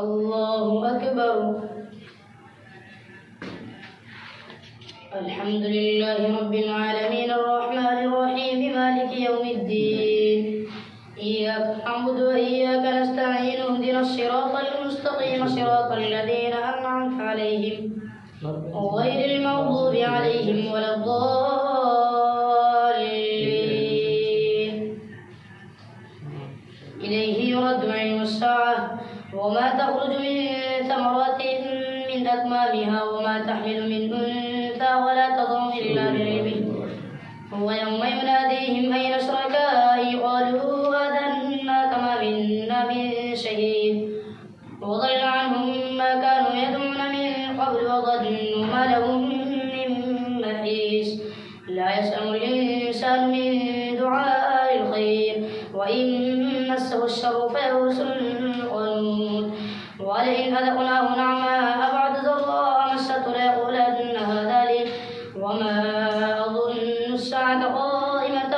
الله أكبر. الحمد لله رب العالمين الرحمن الرحيم مالك يوم الدين. إياك نعبد وإياك نستعين اهدنا الصراط المستقيم صراط الذين أنعمت عليهم غير المغضوب عليهم ولا الضالين. إليه يرد علم الساعة وما تخرج من ثمرات من أكمامها وما تحمل من أنثى ولا تضع إلا بعلمه. ويوم يناديهم أين شركائي قالوا آذنا كما منا من شهيد وضل عنهم ما كانوا يدعون من قبل وظنوا ما لهم من محيص. لا يسأم الإنسان من دعاء الخير وإن مسه الشر فيئوس قنوط. ولئن أذقناه نعماء بعد ضراء مسته ليقولن هذا لي وما أظن الساعة قائمة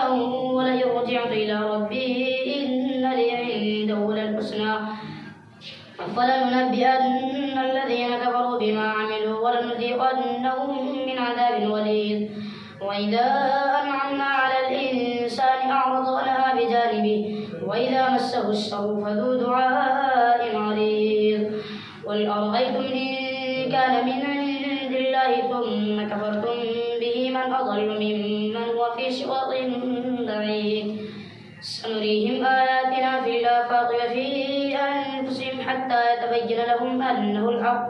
ولئن رجعت إلى ربي إن لي عنده للحسنى فلننبئن الذين كفروا بما عملوا ولنذيقنهم من عذاب غليظ. وإذا أنعمنا على الإنسان أعرض ونأى بجانبه وإذا مسه الشر فذو دعاء عريض. قل أرأيتم إن كان من عند الله ثم كفرتم به من أضل ممن هو في شقاق بعيد. سنريهم آياتنا في الآفاق وفي أنفسهم حتى يتبين لهم أنه الحق.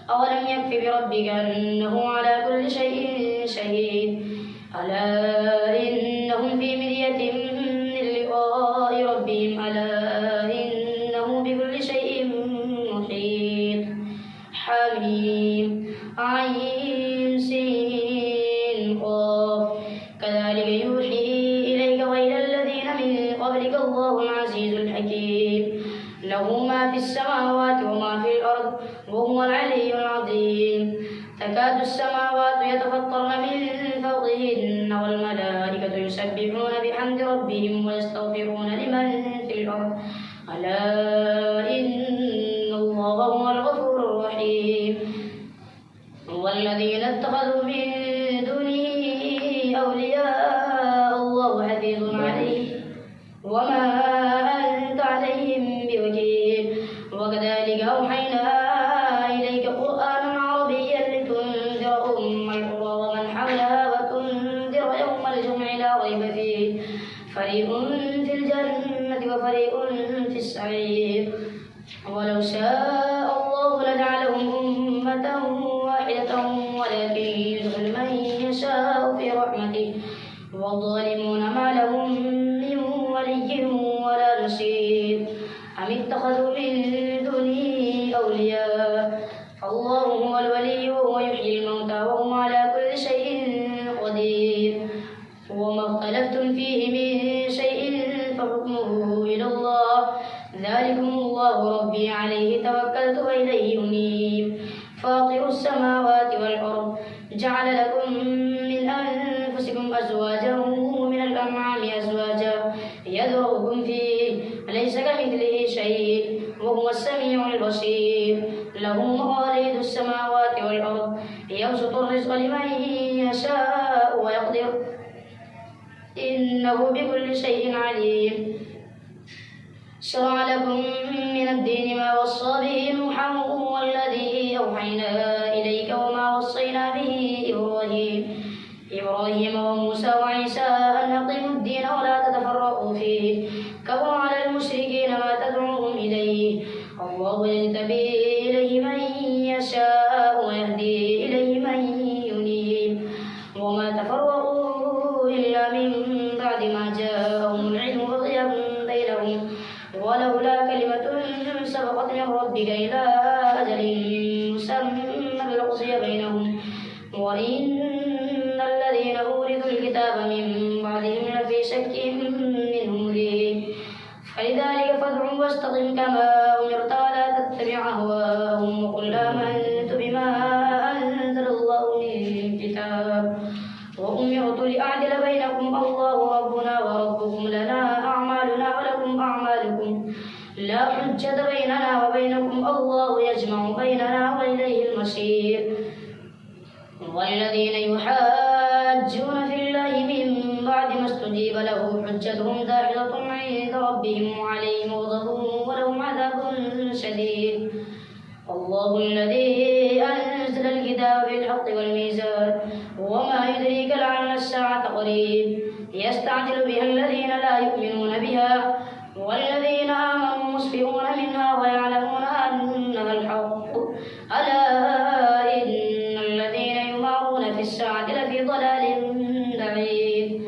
أولم يكف بربك أنه على كل شيء شهيد. ألا إنهم في مرية من لقاء ربهم ألا إنه بكل شيء محيط. حميم عين سين قاف كذلك يوحي إليك وإلى الذين من قبلك الله العزيز الحكيم. له ما في السماوات وما في الأرض وهو العلي العظيم. تكاد السماوات يتفطرن من فوقهن والملائكة يسبحون بحمد ربهم ويستغفرون لمن في الأرض ألا إن الله هو الغفور الرحيم. والذين اتخذوا من دونه أولياء الله حفيظ عليه وما أنت عليهم بوكيل. وكذلك أوحينا إليك قرآنا عربيا لتنذر أم القرى ومن حولها وتنذر يوم الجمع لا ريب فيه فريق في الجنة وفريق في السعير. ولو شاء الله لجعلهم أمة واحدة ولكن يدخل من يشاء في رحمته والظالمون ما لهم من ولي ولا نصير. أم اتخذوا من دونه أولياء فالله هو الولي وهو يحيي الموتى وهو على كل شيء قدير. وما اختلفتم فيه من شيء فحكمه إلى الله ذلكم الله ربي عليه توكلت وإليه أنيب. فاطر السماوات والأرض جعل لكم من أنفسكم أزواجا ومن الأنعام أزواجا يذرؤكم فيه ليس كمثله شيء وهو السميع البصير. له مقاليد السماوات والأرض يبسط الرزق لمن يشاء ويقدر إنه بكل شيء عليم. شرع لكم من الدين ما وصى به نوحا والذي أوحينا إليك وما وصينا به إبراهيم وموسى وعيسى أن أقيموا الدين ولا تتفرقوا فيه كبر على المشركين ما تدعوهم إليه. الله يجتبي إليه من يشاء ويهدي إليه من ينيب. وما تفرقوا إلا من بعد ما جاءهم العلم بغيا بينهم ولولا كلمة سبقت من ربك إلى أجل مسمى لقضي بينهم وإن الذين أورثوا الكتاب من بعدهم لفي شك منه مريب. فلذلك فادع واستقم كما أمرت ولا تتبع أهواءهم وقل آمنت بما أنزل الله من كتاب وأمرت لأعدل بينكم الله ربنا وربكم لنا أعمالنا ولكم أعمالكم لا حجة بيننا وبينكم الله يجمع بيننا وإليه المصير. والذين يحاجون في الله من بعد ما استجيب له حجتهم داحضة عند ربهم وعليهم غضب ولهم عذاب شديد. الله الذي أنزل الكتاب بالحق والميزان وما يدريك لعل الساعة قريب يستعجل بها الذين لا يؤمنون بها والذين آمنوا مشفقون منها ويعلمون أنها الحق. ألا إن الذين يمارون في الساعة لفي ضلال بعيد.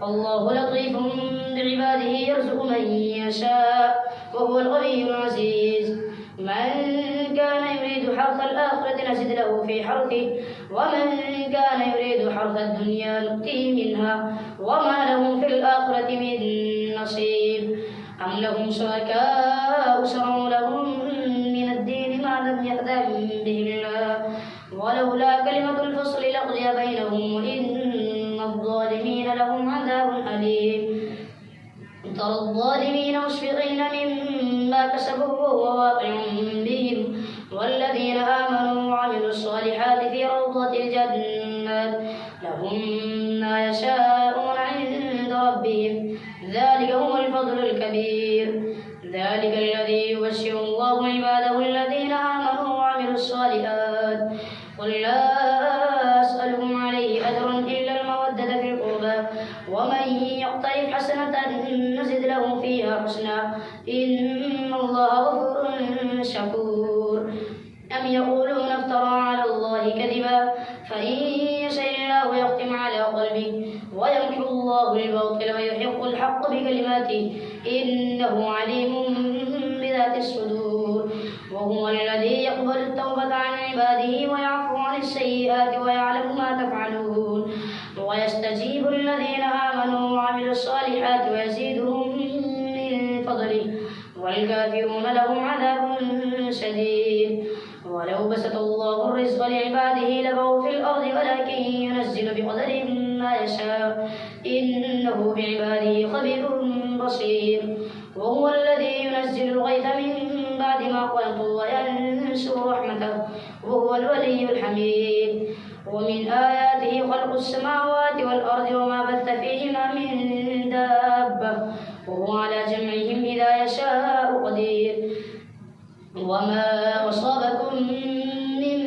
الله لطيف بعباده يرزق من يشاء وهو الغني العزيز. من كان يريد حرث الآخرة نزد له في حرثه ومن كان يريد حرث الدنيا نؤتيه منها وما لهم في الآخرة من نصيب. أم لهم شركاء شرعوا لهم من الدين ما لم يأذن به الله ولولا كلمة الفصل لقضي بينهم وإن الظالمين لهم عذاب أليم. ترى الظالمين مشفقين مما كسبوا وهو واقع بهم والذين آمنوا وعملوا الصالحات في روضة الجنات لهم ما يشاءون عند ربهم ذلك هو الفضل الكبير. ذلك الذي يبشر الله عباده الذين آمنوا وعملوا الصالحات. قل لا أسألكم عليه أجرا إلا المودة في القربى ومن يقترف حسنة نزد له فيها حسنا إن الله غفور شكور. أم يقولون افترى على الله كذبا فإن يشاء الله يختم على قلبه ويمحو الله الباطل ويحق الحق بكلماته إنه عليم بذات الصدور. وهو الذي يقبل التوبة عن عباده ويعفو عن السيئات ويعلم ما تفعلون ويستجيب الذين آمنوا وعملوا الصالحات ويزيدهم من فضله والكافرون لهم عذاب شديد. ولو بسط الله الرزق لعباده لبغوا في الأرض ولكن ينزل بقدر ما يشاء إنه بعباده خبير بصير. وهو الذي ينزل الغيث من بعد ما قنطوا وينشر رحمته وهو الولي الحميد. ومن آياته خلق السماوات والأرض وما بث فيهما من دابة وهو على جمعهم إذا يشاء قدير. وما أصابكم من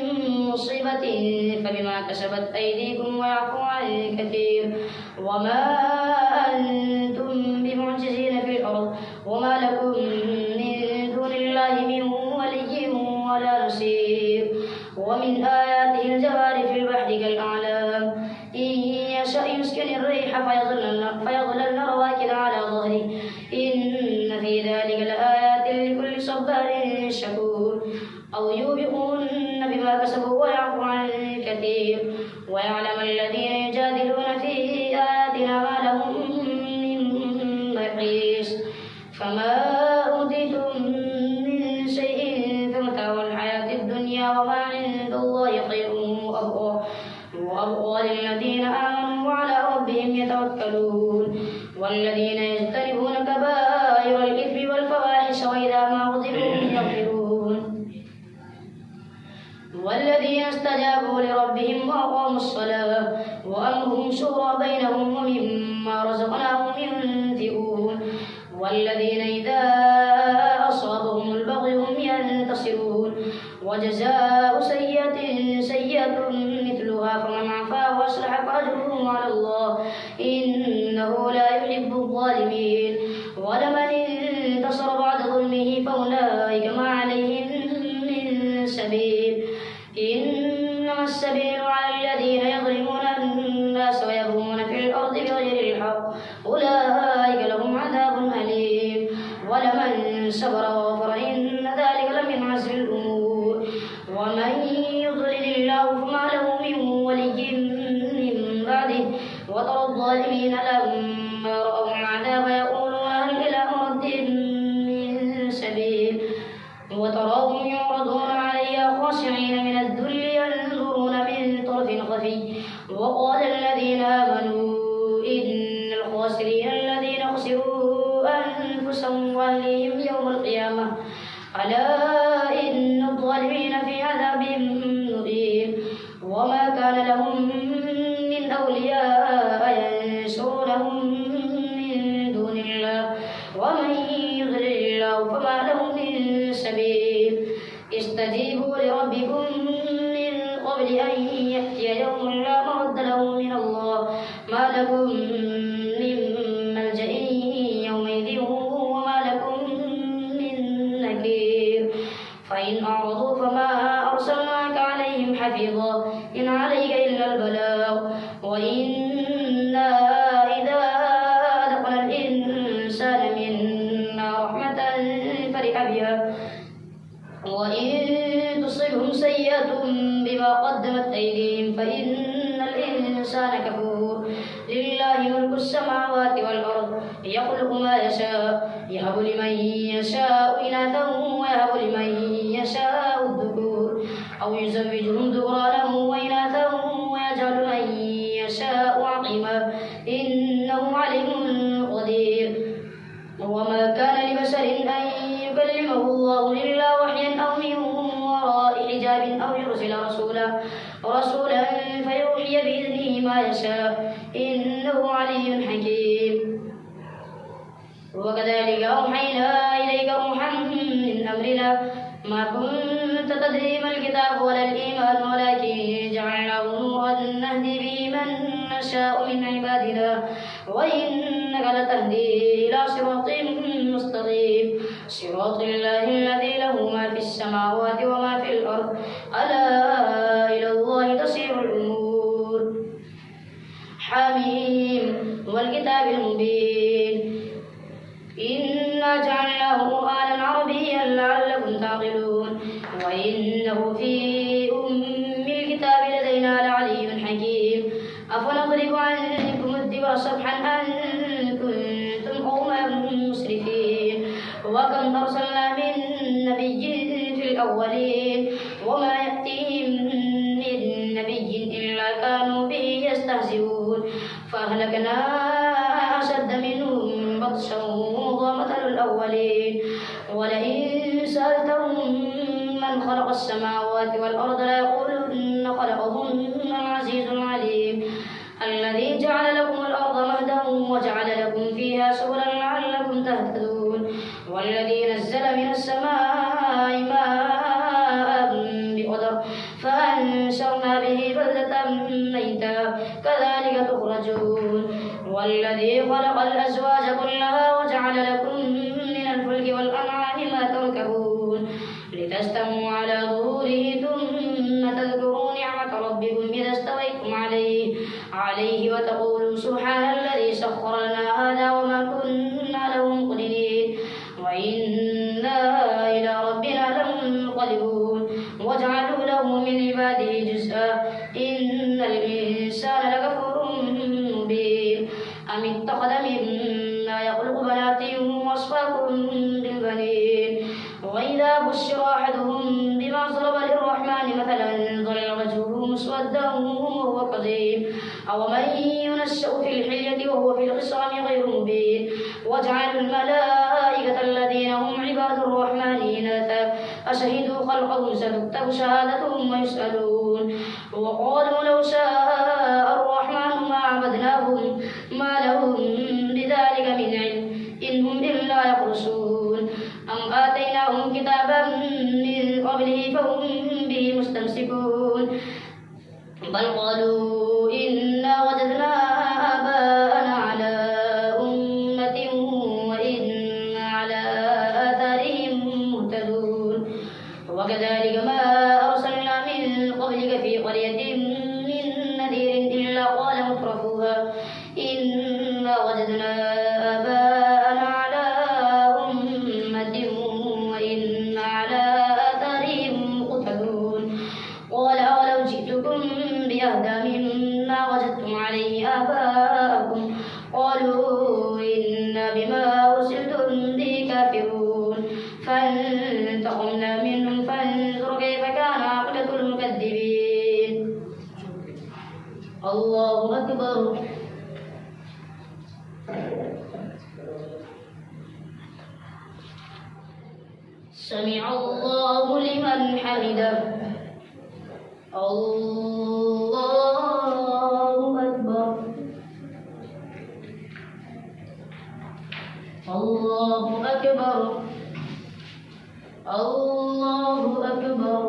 مصيبة فبما كسبت أيديكم ويعفو عن كثير. وما أنتم بمعجزين في الأرض وما لكم من دون الله من ولي ولا نصير. ومن آياته الجوار في البحر كالأعلام إن يشأ يسكن الريح فيظللن رواكد على ظهره إن في ذلك لآيات لكل صبار شكور. أو يوبقون بما كسبوا ويعفو عن كثير. ويعلم الذين يجادلون في آياتنا ما لهم من محيص. فما أوتيتم من شيء فمتاع الحياة الدنيا وما عند الله خير وأبقى للذين آمنوا وعلى ربهم يتوكلون. والذين يجتنبون كبائر الإثم والفواحش وإذا ما غضبوا يغفرون. والذين استجابوا لربهم وأقاموا الصلاة وأمرهم شورى بينهم ومما رزقناهم ينفقون. والذين إذا أصابهم البغي هم ينتصرون. وجزاء سيئة سيئة مثلها فمن عفا وأصلح فأجره على الله إنه لا يحب الظالمين. ولمن انتصر بعد ظلمه فأولئك ما عليهم من سبيل إنما السبيل على الذين يظلمون الناس ويبغون في الأرض بغير الحق أولئك لهم عذاب أليم. ولمن صبر وغفر إن ذلك لمن عزم الأمور. ومن يضلل الله فما له من ولي من بعده وترى الظالمين لما رأوا العذاب يقولون هل إلى مرد من سبيل. وتراهم يعرضون عليها خاشعين من الذل ينظرون من طرف خفي. وقال الذين آمنوا إن الخاسرين الذين خسروا أنفسهم وأهليهم يوم القيامة ألا إن الظالمين في عذاب مهين وما كان لهم من أولياء ينصرونهم من دون الله ومن يضلل الله فما له من سبيل استجيبوا لربكم من قبل أن يأتي يوم لا مرد له من الله ما لكم من ملجأ يومئذ وما لكم من نكير فإن أعرضوا فما أرسلناك عليهم حفيظا إن عليك إلا البلاغ وإنا إذا أذقنا الإنسان منا رحمة فرح بها وإن تصبهم سيئة بما قدمت أيديهم فإن الإنسان كفور لله ملك السماوات والأرض يخلق ما يشاء يهب لمن يشاء إناثا ويهب لمن يشاء الذكور أو يزوجهم ذكرانا وإناثا ويجعل من يشاء عقيما إنه عليم قدير وما كان لبشر أن يكلمه الله إلا وحيا أو من وراء حجاب أو يرسل رسولا فيوحي بإذنه ما يشاء إنه علي حكيم وكذلك أوحينا إليك روحا من أمرنا ما كنت تدري ما الكتاب ولا الإيمان ولكن جعلناه نورا نهدي به من نشاء من عبادنا وإنك لتهدي إلى صراط مستقيم صراط الله الذي له ما في السماوات وما في الأرض ألا إلى الله تصير الأمور حميم والكتاب المبين إنا جعلناه قرآنا عربيا لعلكم تعقلون وإنه في أم الكتاب لدينا لعلي حكيم أفنضرب عنكم الذكر صفحا أن كنتم قوما مسرفين وكم أرسلنا من نبي في الأولين وما يأتيهم من نبي إلا كانوا به يستهزئون فأهلكنا أشد منهم بطشا ومثل الأولين ولئن سألتهم من خلق السماوات والأرض ليقولن خلقهن العزيز العليم الذي جعل لكم الأرض مهدا وجعل لكم فيها سبلا لعلكم تهتدون والذي نزل من السماء ماء بقدر فأنشرنا به بلدة ميتا كذلك تخرجون والذي خلق الأزواج كلها وجعل لكم من الفلك والأنعام ما تركبون لتستووا على ظهوره ثم تذكروا نعمة ربكم إذا استويتم عليه وتقولوا سبحان الذي سخر لنا هذا وما كنا له مقرنين وإنا إلى ربنا لمنقلبون وجعلوا له من عباده جزءا إن الإنسان لكفور مبين أم اتخذ مما يخلق بنات وأصفاكم بالبنين وإذا بشر أحدهم بما ضرب للرحمن مثلا ظل وجهه مسودا وهو كظيم أو من ينشأ في الحلية وهو في الخصام غير مبين وجعلوا الملائكة الذين هم عباد الرحمن إناثا أشهدوا خلقهم ستكتب شهادتهم ويسألون وقالوا لو شاء الرحمن ما عبدناهم ما لهم بذلك من علم إن هم إلا يخرصون أم آتيناهم كتابا من قبله فهم به مستمسكون بل قالوا إنا وجدنا آباءنا على أمة وإنا على آثارهم مهتدون وكذلك ما أرسلنا من قبلك في قرية من نذير إلا قال مترفوها إنا وجدنا آباءنا على أمة وإنا على آثارهم مقتدون قال أولو جئتكم بأهدى مما وجدتم عليه آباءكم قالوا إنا بما أرسلتم به كافرون فانتقمنا منهم فانظر كيف كان عاقبة المكذبين الله أكبر سمع الله لمن حمده. الله أكبر. الله أكبر. الله أكبر.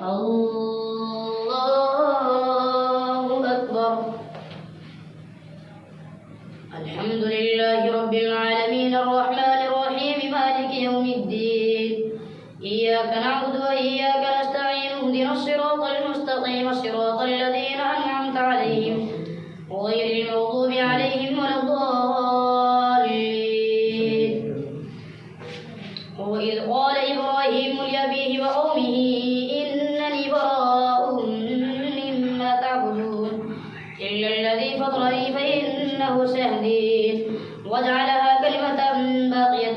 الله أكبر. الحمد لله رب العالمين الرحمن الرحيم مالك يوم الدين. إياك نعبد وإياك نستعين اهدنا الصراط المستقيم صراط الذين أنعمت عليهم غير المغضوب عليهم ولا الضالين. وإذ قال إبراهيم لأبيه وقومه إنني براء مما تعبدون إلا الذي فطرني فإنه سيهدين وجعلها كلمة باقية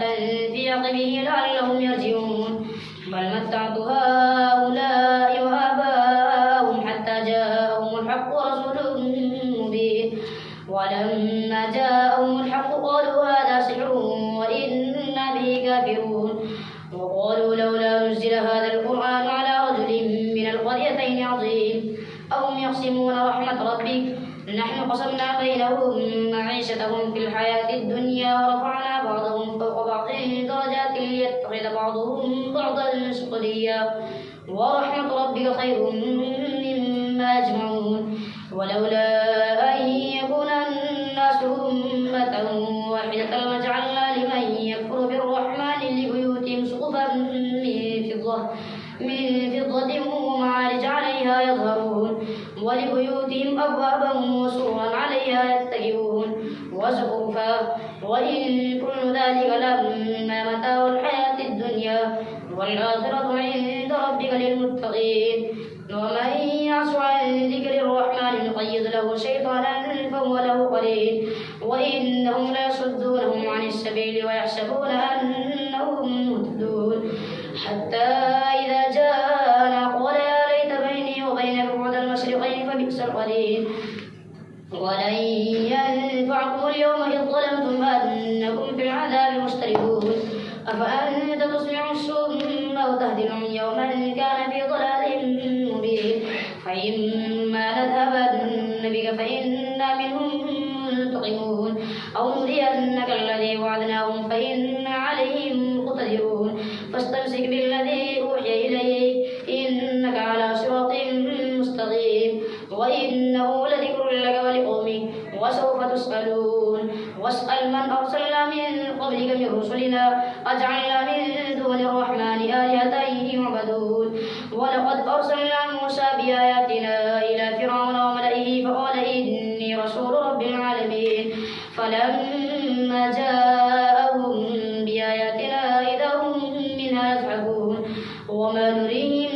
في عقبه لعلهم يرجعون بل متعت هؤلاء وآباءهم حتى جاءهم الحق ورسول مبين ولما جاءهم الحق قالوا هذا سحر وإنا به كافرون وقالوا لولا نزل هذا القرآن على رجل من القريتين عظيم أهم يقسمون رحمة ربك نحن قسمنا بينهم معيشتهم في الحياة الدنيا ورفعنا بعضهم فوق بعض درجات ليتخذ بعضهم بعضا سخريا ورحمة ربك خير مما يجمعون ولولا أن يكون الناس أمة واحدة لجعلنا لمن يكفر بالرحمن لبيوتهم سقفا من فضة ومعارج عليها يظهرون ولبيوتهم أبوابا وسررا عليها يتكئون وزخرفا وإن كل ذلك لما متاع الحياة الدنيا والآخرة عند ربك للمتقين ومن يعص عن ذكر الرحمن نقيض له شيطانا فهو له قرين وإنهم ليصدونهم عن السبيل ويحسبون أنهم مهتدون حتى إذا جاءنا قال يا ليت بيني وبينك بعد المشرقين فبئس القرين ولن ينفعكم اليوم إذ ظلمتم أنكم في العذاب مشتركون أفأنت تسمع الصم وتهدي العمي ومن كان في ضلال مبين فإما نذهبن بك فإنا منهم منتقمون أو نرينك الذي وعدناهم فإنا عليهم مقتدرون فاستمسك بالذي أوحي إليك إنك على صراط مستقيم وإنه لذكر لك ولقومك وسوف تسألون واسأل من أرسلنا من قبلك من رسلنا أجعلنا من دون الرحمن آلهة يعبدون ولقد أرسلنا موسى بآياتنا إلى فرعون وملئه فقال إني رسول رب العالمين فلما جاءهم بآياتنا إذا هم منها يضحكون وما نريهم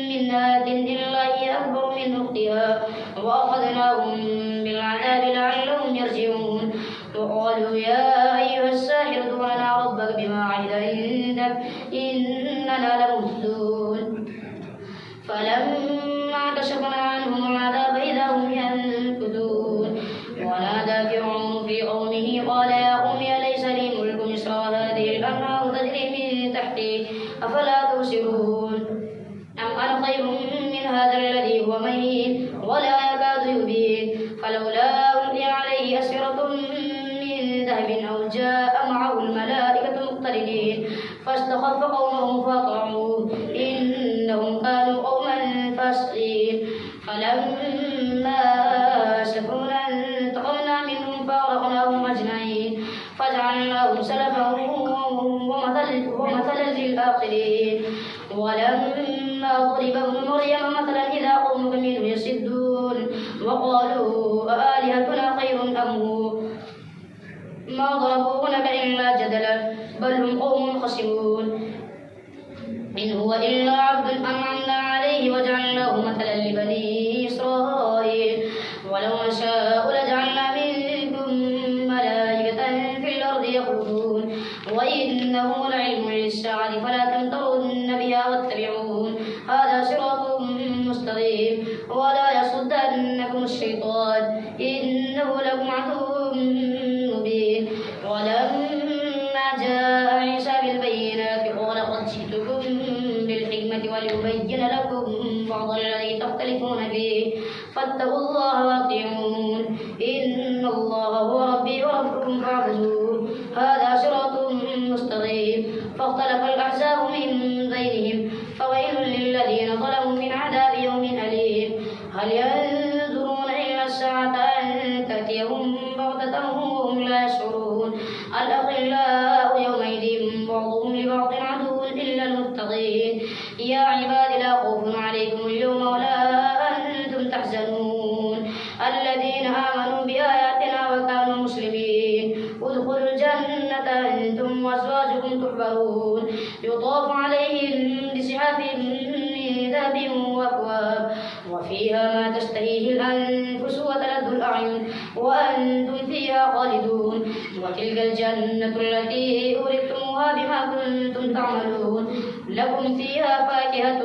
من آية إلا هي أكبر من أختها وأخذناهم بالعذاب لعلهم يرجعون وقالوا يا أيها الساحر ادع لنا ربك بما عهد عندك إننا لمهتدون فلما كشفنا عنهم العذاب إذا هم ينكثون ونادى فرعون في قومه قال يا قوم أليس لي ملك مصر وهذه الأنهار تجري من تحتي أفلا تبصرون أم أنا خير من هذا الذي هو مهين ولا يكاد يبين فلولا ألقي عليه أسورة من ذهب أو جاء معه الملائكة مقترنين فاستخف قومه فأطاعوه إنهم كانوا قوما فاسقين فلما آسفونا انتقمنا منهم فأغرقناهم أجمعين فجعلناهم سلفا ومثلا للآخرين ولما ضرب ابن مريم مثلا إذا قومك منه يصدون وقالوا أآلهتنا خير أم هو ما ضربوه لك إلا جدلا بل هم قوم خصمون إن هو إلا عبد أنعمنا عليه وجعلناه مثلا لبني إسرائيل ولو نشاء لجعلنا منكم ملائكة في الأرض يخلدون وإنه لعلم للساعة فلا تمترن بها واتبعون هذا صراط مستقيم ولا يصدن ينسينكم الشيطان إنه لكم عدو مبين. ولما جاء عيسى بالبينات قال قد جئتكم بالحكمة وليبين لكم بعض الذي تختلفون فيه فاتقوا الله وأطيعون إن الله هو ربي وربكم فاعبدوه هذا صراط مستقيم. فاختلف الأحزاب من بينهم فويل للذين ظلموا من عذاب يوم أليم. هل ينظرون إلا الساعة أن تأتيهم بغتة وهم لا يشعرون. الأخلاء يومئذ بعضهم لبعض عدو إلا المتقين. يا عباد لا خوف عليكم اليوم ولا أنتم تحزنون الذين آمنوا بآياتنا وكانوا مسلمين ادخلوا الجنة أنتم وأزواجكم تحبرون يطاف عليهم بسحاب من ذهب وأكواب وفيها ما تشتهيه الأنفس وتلذ الأعين وأنتم فيها خالدون. وتلك الجنة التي أورثتموها بما كنتم تعملون لكم فيها فاكهة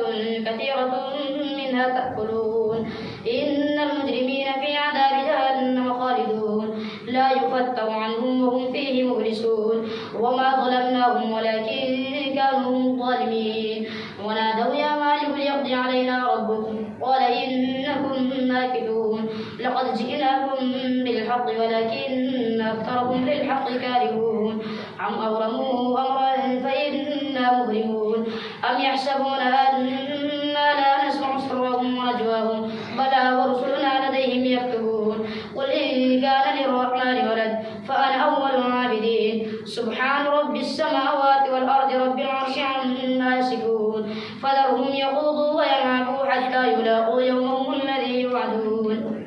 كثيرة منها تأكلون. إن المجرمين في عذاب جهنم خالدون لا يفتر عنهم وهم فيه مبلسون. وما ظلمناهم ولكن كانوا هم ظالمين. ونادوا يا مالك ليقضي علينا ربك قال إنكم ماكثون. لقد جئناكم بالحق ولكن أكثركم للحق كارهون. أم أبرموا أمرا فإنا مبرمون. أم يحسبون أنا لا نسمع سرهم ونجواهم بلى ورسلنا لديهم يكتبون. قل إن كان للرحمن ولد فأنا أول العابدين. سبحان رب السماوات والأرض رب العرش عما يصفون. فذرهم يخوضوا ويلعبوا حتى يلاقوا يومهم الذي يوعدون.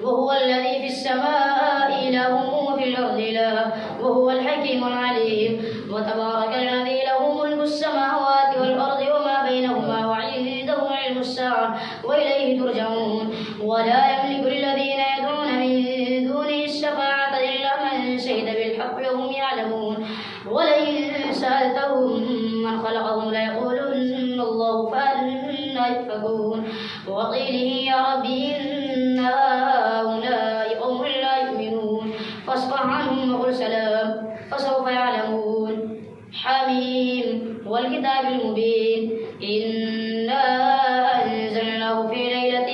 وهو الذي في السماء إله وفي الأرض إله وهو الحكيم العليم. وتبارك الذي له ملك السماوات والأرض وما بينهما وعنده علم الساعة وإليه ترجعون. ولا يملك الذين يدعون من دونه الشفاعة إلا من شهد بالحق وهم يعلمون. ولئن سألتهم من خلقهم ليقولن الله فأنا يؤفكون. وقيله يا رب إن هؤلاء قوم لا يؤمنون فاصفح عنهم وقل سلام فسوف يعلمون. حميم والكتاب المبين إنا أنزلناه في ليلة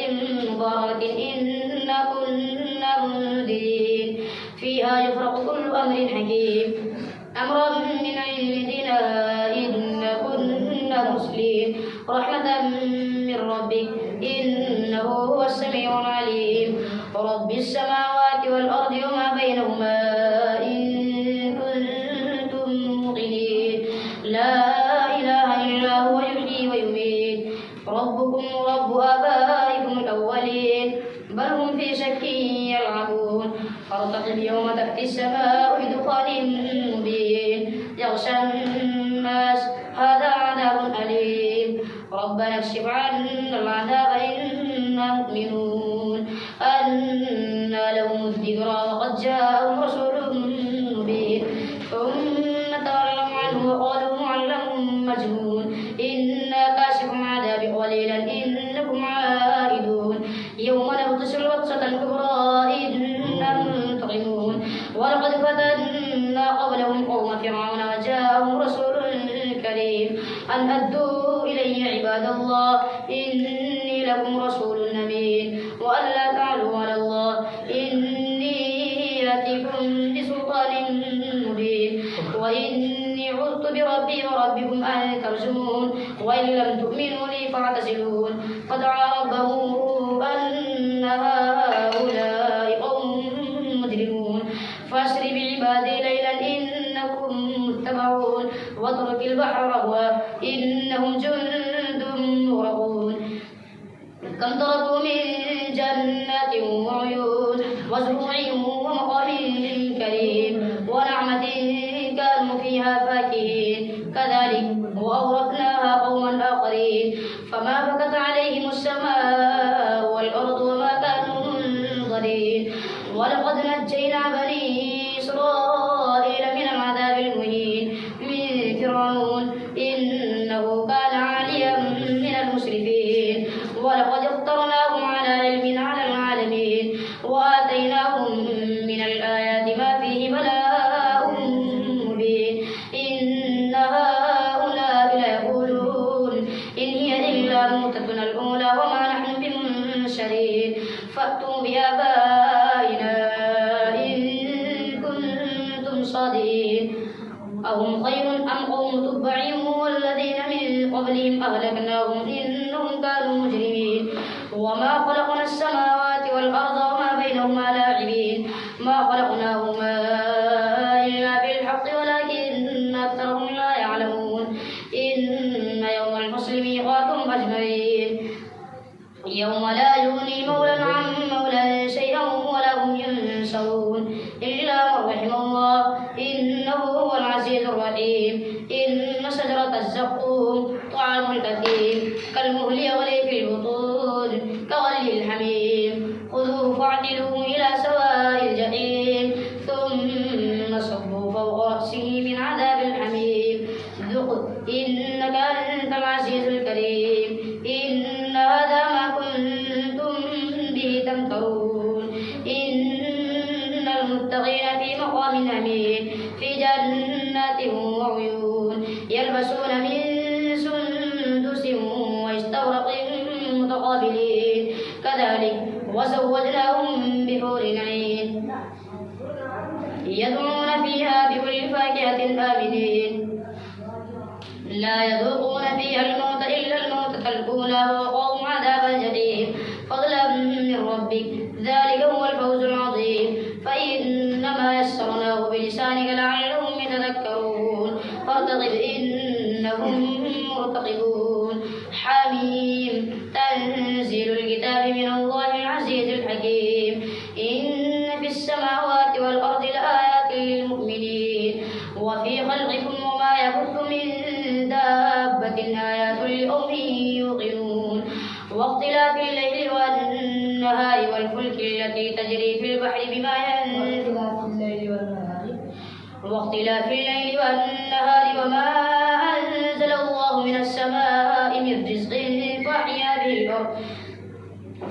مباركة إنا كنا منذرين فيها يفرق كل أمر حكيم أمرا من عندنا إنا كنا مرسلين رحمة من ربك إنه هو السميع العليم. رب السماوات والأرض وما بينهما إن كنتم موقنين لا إله إلا هو يحيي ويميت. ربكم ورب آبائكم الأولين بل هم في شك يلعبون. فارتقب يوم تأتي السماء بدخان مبين يغشى الناس هذا عذاب أليم. ربنا اكشف عنا العذاب إنا مؤمنون. أنى لهم الذكرى وقد جاءهم رسول مبين. ثم تولوا عنه وقالوا معلم مجنون. إنا كاشف العذاب قليلا إنكم عائدون. يوم نبطش البطشة الكبرى إنا منتقمون. ولقد فتنا قبلهم قوم فرعون وجاءهم رسول كريم أن أدوا إلي عباد الله إني لكم رسول أمين وأن لا تعلوا على الله إني آتيكم بسلطان مبين. وإني عذت بربي وربكم أن ترجمون وإن لم تؤمنوا لي فاعتزلون. فدعا ربه أن هؤلاء قوم مجرمون فأسر بعبادي ليلا إنكم متبعون واترك البحر رهوا إنهم جند مغرقون. كم تركوا من جنات وعيون وزروع ومقام كريم ونعمة كانوا فيها فاكهين كذلك وأورثناها قوما آخرين. فما بكت عليهم السماء والأرض وما كانوا منظرين. ولقد نجينا بني إسرائيل من العذاب المهين من فرعون إنه كان عاليا من المسرفين. ولقد اخترناهم على علم على شديد فأتوا بآبائنا إن كنتم صادقين أهم خير أم قوم تبع والذين من قبلهم أهلكناهم إنهم كانوا مجرمين وما خلقنا السماوات والأرض وما بينهما لاعبين ما خلقناهما إلا بالحق ولكن أكثرهم لا يعلمون إن يوم الفصل ميقاتهم أجمعين يوم لا يغني مولى عن مولى شيئا ولا هم ينصرون إلا من رحم الله إنه هو العزيز الرحيم إن شجرة الزقوم طعام الأثيم كالمهل يغلي في البطون كغلي الحميم خذوه فاعدلوه إلى سواء الجحيم ثم صبوا فوق رأسه من عذاب الحميم ذق إنك أنت العزيز الكريم إن هذا ما كنتم به تمترون إن المتقين في مقام أمين في جنات وعيون يلبسون من سندس واستبرق متقابلين كذلك وزوجناهم بحور عين يدعون فيها بكل فاكهة آمنين لا يذوقون فيها الموت إلا الموتة الأولى ووقاهم عذاب الجحيم فضلا من ربك ذلك هو الفوز العظيم فإنما يسرناه بلسانك لعلهم يتذكرون فارتقب إنهم مرتقبون حميم تنزيل الكتاب من الله العزيز الحكيم إن في السماوات والأرض لآيات للمؤمنين وفي خلقكم وما يبث من دابة آيات لقوم يوقنون واختلاف الليل والنهار والفلك التي تجري في البحر بما وما أنزل الله من السماء من رزق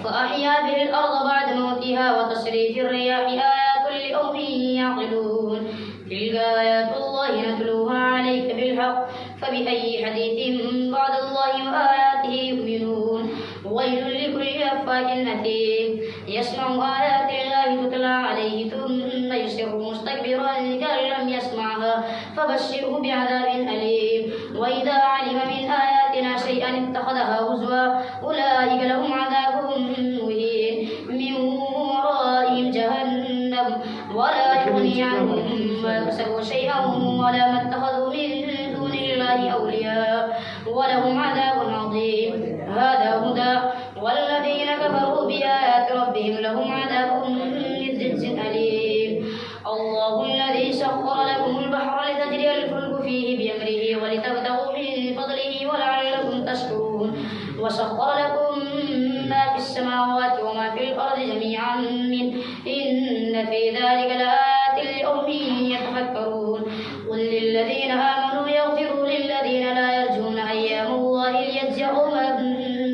فأحيا به الأرض بعد موتها وتصريف الرياح آيات لقوم يعقلون تلك آيات الله نتلوها عليك بالحق فبأي حديث بعد الله وآياته يؤمنون ويل لكل أفاك أثيم يسمع آيات الله تتلى عليه ثم يصر مستكبرا كأن لم يسمعها فبشره بعذاب أليم وإذا علم من آياتنا شيئا اتخذها هزوا أولئك لهم عذاب مهين من ورائهم جهنم ولا يغني عنهم ما كسبوا شيئا ولا ما اتخذوا من دون الله أولياء ولهم عذاب عظيم هذا هدى والذين كفروا بآيات ربهم لهم عذاب من رجز أليم الله الذي سخر لكم البحر لتجري الفلك فيه بأمره ولتبتغوا من فضله ولعلكم تشكرون وسخر لكم ما في السماوات وما في الأرض جميعا منه إن في ذلك لآيات لقوم يتفكرون قل للذين آمنوا يغفروا للذين لا يرجون أيام الله ليجزي قوما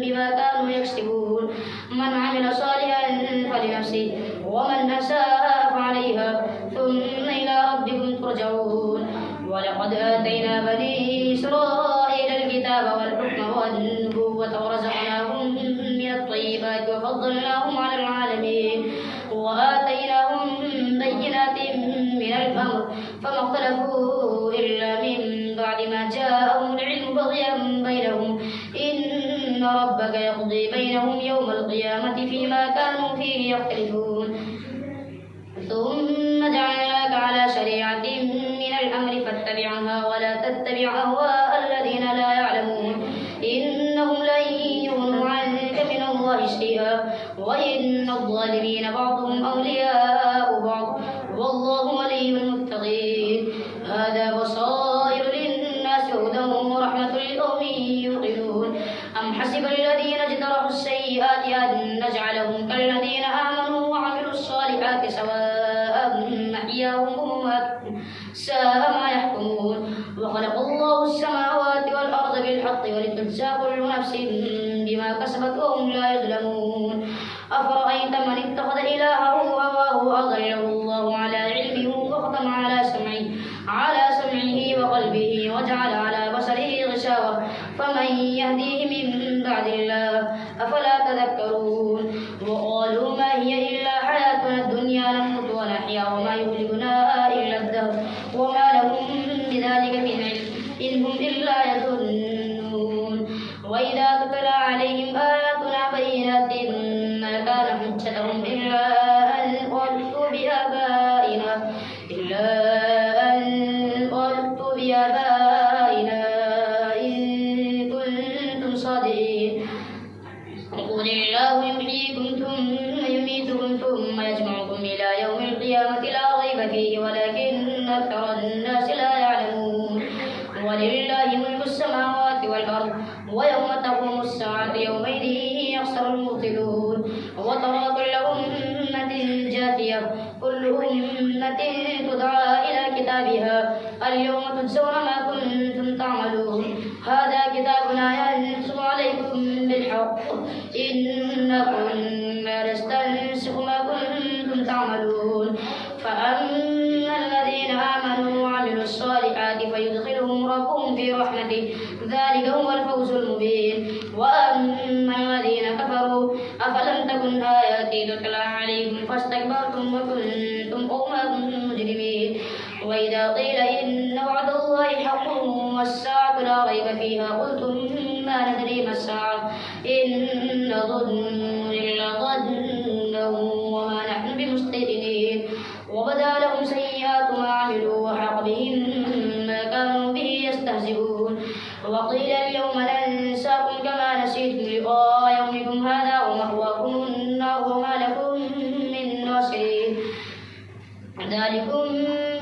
بما كانوا يكسبون من عمل صالحا فلنفسه ومن أساء فعليها ثم إلى ربكم ترجعون ولقد آتينا بني إسرائيل الكتاب والحكم والنبوة ورزقناهم من الطيبات وفضلناهم على العالمين وآتيناهم بينات من الأمر فما اختلفوا إلا من بعد ما جاءهم العلم بغيا بينهم إن ربك يقضي بينهم يوم القيامة فيما كانوا فيه يختلفون ثم جعلناك على شريعة من الأمر فاتبعها ولا تتبع أهواء الذين لا يعلمون إنهم لن يغنوا عنك من الله شيئا وإن الظالمين بعضهم أولياء بعض والله ولي المتقين هذا بصائر للناس هدى ورحمة لقوم يوقنون أم حسب الذين اجترحوا السيئات أن نجعلهم كالذين آمنوا وعملوا الصالحات سواء محياهم ومماتهم ساء ما يحكمون وخلق الله السماوات والأرض بالحق ولتجزى كل نفس بما كسبت وهم لا يظلمون أفرأيت من اتخذ إلهه هواه وأضله الله على علمه وختم على سمعه وقلبه وجعل على بصره غشاوة فمن يهديه من بعد الله أفلا تذكرون حجتهم إلا أن قالوا بآبائنا إن كنتم صادقين. قل الله يحييكم ثم يميتكم ثم يجمعكم إلى يوم القيامة لا ريب فيه ولكن أكثر الناس لا يعلمون. ولله ملك السماوات والأرض ويوم تقوم الساعة يومئذ يخسر المبطلون. وترى كل أمة جاثية كل أمة تدعى إلى كتابها اليوم تجزون ما كنتم تعملون. هذا كتابنا ينزل عليكم بالحق إنا كنا نستنسخ ما كنتم تعملون. فأما الذين آمنوا وعملوا الصالحات فيدخلهم ربهم في رحمته ذلك هو الفوز المبين. وأما الذين كفروا أفلم تكن آياتي تتلى عليكم فاستكبرتم وكنتم قوما مجرمين. وإذا قيل إن وعد الله حق والساعة لا ريب فيها قلتم ما ندري ما الساعة إن نظن إلا ظنا وما نحن بمستيقنين. وبدا لهم سيئات ما عملوا وحاق بهم ما كانوا به يستهزئون. وقيل اليوم ننساكم كما نسيتم لقاء يومكم هذا ومأواكم النار وما لكم من ناصرين. ذلكم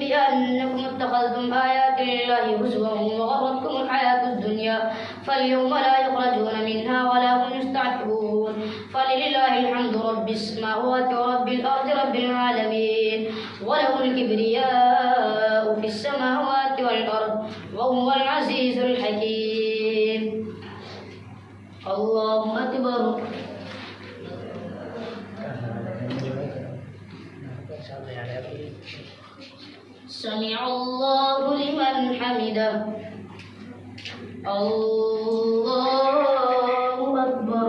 بأنكم اتخذتم آيات الله هزوا وغرتكم الحياة الدنيا فاليوم لا يخرجون منها ولا هم يستعتبون. فلله الحمد رب السماوات ورب الأرض رب العالمين وله الكبرياء في السماوات والأرض وهو العزيز الحكيم. الله أكبر. سمع الله لمن حمده. الله أكبر.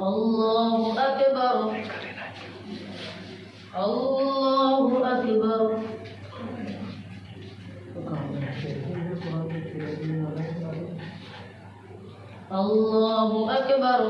الله أكبر. الله أكبر. الله أكبر.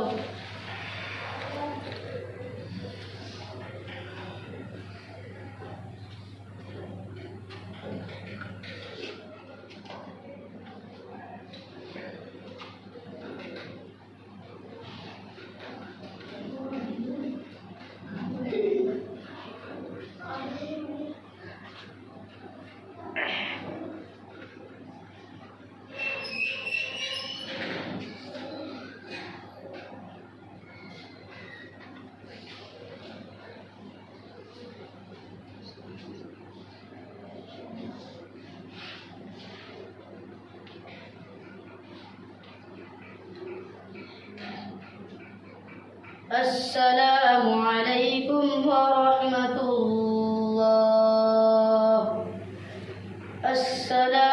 السلام عليكم ورحمة الله. السلام